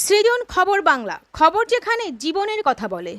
সৃজন খবর বাংলা, খবর যেখানে জীবনের কথা বলে।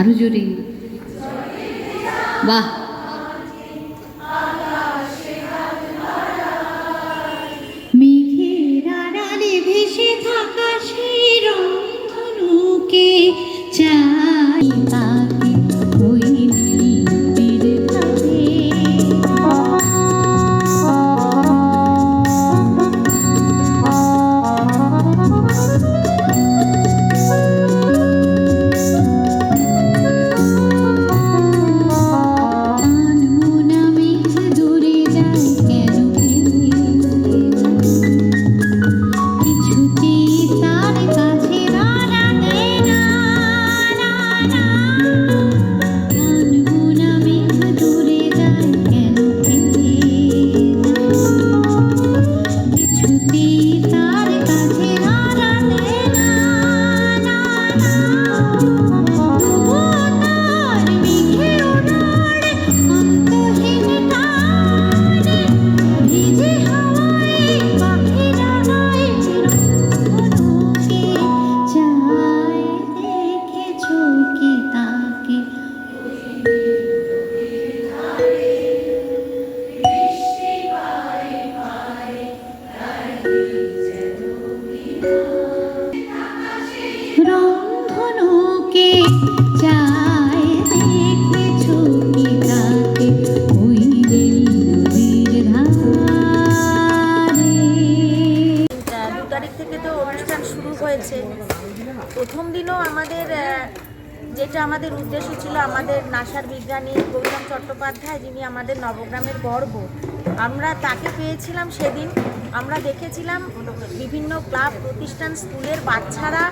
আরো জোরে বাহ। মেঘের আড়ালে ভেসে থাকা সেই রংধনুকে চাই তাকে ওই নীলের ধারে। রংধনুকে চায় দেখেছো কি তাকে ওই নদীর ধারে। 2 তারিখ থেকে তো অনুষ্ঠান শুরু হয়েছে। প্রথম দিনও আমাদের যেটা আমাদের উদ্দেশ্য ছিল, আমাদের নাসার বিজ্ঞানী গৌতম চট্টোপাধ্যায়, যিনি আমাদের নবগ্রামের গর্ব, আমরা তাকে পেয়েছিলাম সেদিন। আমরা দেখেছিলাম বিভিন্ন ক্লাব প্রতিষ্ঠান স্কুলের বাচ্চারা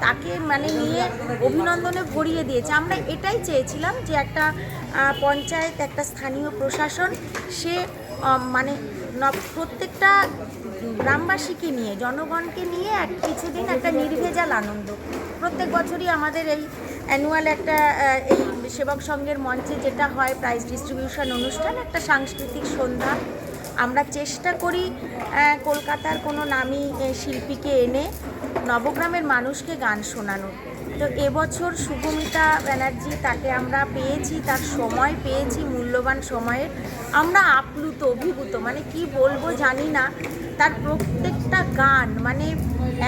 তাকে নিয়ে অভিনন্দনে ভরিয়ে দিয়েছে। আমরা এটাই চেয়েছিলাম যে একটা পঞ্চায়েত, একটা স্থানীয় প্রশাসন, সে প্রত্যেকটা গ্রামবাসীকে নিয়ে, জনগণকে নিয়ে কিছুদিন একটা নির্ভেজাল আনন্দ। প্রত্যেক বছরই আমাদের এই অ্যানুয়াল একটা এই সেবক সংঘের মঞ্চে যেটা হয় প্রাইজ ডিস্ট্রিবিউশন অনুষ্ঠান, একটা সাংস্কৃতিক সন্ধ্যা। আমরা চেষ্টা করি কলকাতার কোনো নামী শিল্পীকে এনে নবগ্রামের মানুষকে গান শোনানো। তো এবছর শুভমিতা ব্যানার্জি, তাকে আমরা পেয়েছি, তার সময় পেয়েছি, মূল্যবান সময়ের। আমরা আপ্লুত, অভিভূত, কি বলবো জানি না। তার প্রত্যেকটা গান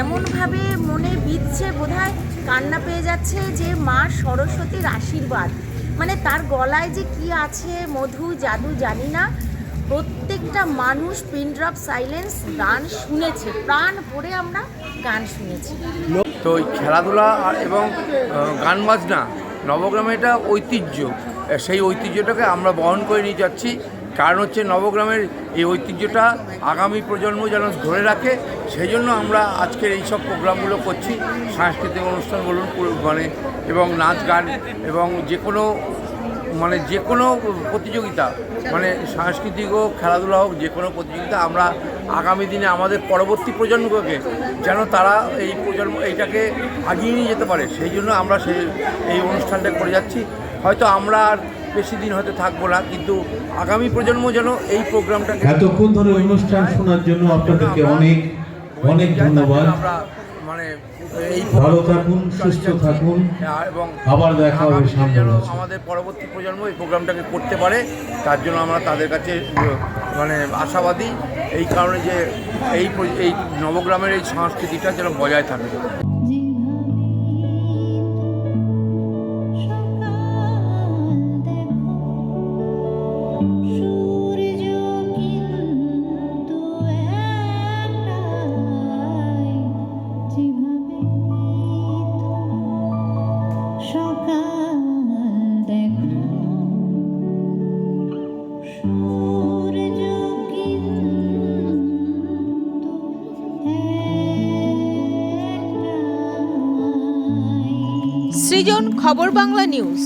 এমনভাবে মনে বিঁধছে, বোধহয় কান্না পেয়ে যাচ্ছে, যে মা সরস্বতীর আশীর্বাদ। তার গলায় যে কি আছে, মধু জাদু জানি না। প্রত্যেকটা মানুষ পিন ড্রপ সাইলেন্স গান শুনেছে, প্রাণ ভরে আমরা গান শুনেছি। তো খেলাধুলা এবং গান বাজনা নবগ্রামে এটা ঐতিহ্য, সেই ঐতিহ্যটাকে আমরা বহন করে নিয়ে যাচ্ছি কারণ হচ্ছে নবগ্রামের এই ঐতিহ্যটা আগামী প্রজন্ম যেন ধরে রাখে, সেই জন্য আমরা আজকের এই সব প্রোগ্রামগুলো করছি। সাংস্কৃতিক অনুষ্ঠান বলুন মানে এবং নাচ গান এবং যে কোনো প্রতিযোগিতা, মানে সাংস্কৃতিক হোক, খেলাধুলা হোক, যে কোনো প্রতিযোগিতা আমরা আগামী দিনে আমাদের পরবর্তী প্রজন্মকে যেন তারা এইটাকে আগিয়ে নিয়ে যেতে পারে, সেই জন্য আমরা এই অনুষ্ঠানটা করে যাচ্ছি। হয়তো আমরা আর বেশি দিন হয়তো থাকবো না, কিন্তু আগামী প্রজন্ম যেন এই প্রোগ্রামটাকে এতক্ষণ ধরে অনুষ্ঠান শোনার জন্য আপনাদেরকে অনেক অনেক ধন্যবাদ। আমরা মানে এই ভালো থাকুন, সুস্থ থাকুন, এবং আবার দেখা হবে সামনে। যেন আমাদের পরবর্তী প্রজন্ম এই প্রোগ্রামটাকে করতে পারে, তার জন্য আমরা তাদের কাছে মানে আশাবাদী, এই কারণে যে এই নবগ্রামের এই সংস্কৃতিটা যেন বজায় থাকে। সৃজন, খবর বাংলা নিউজ।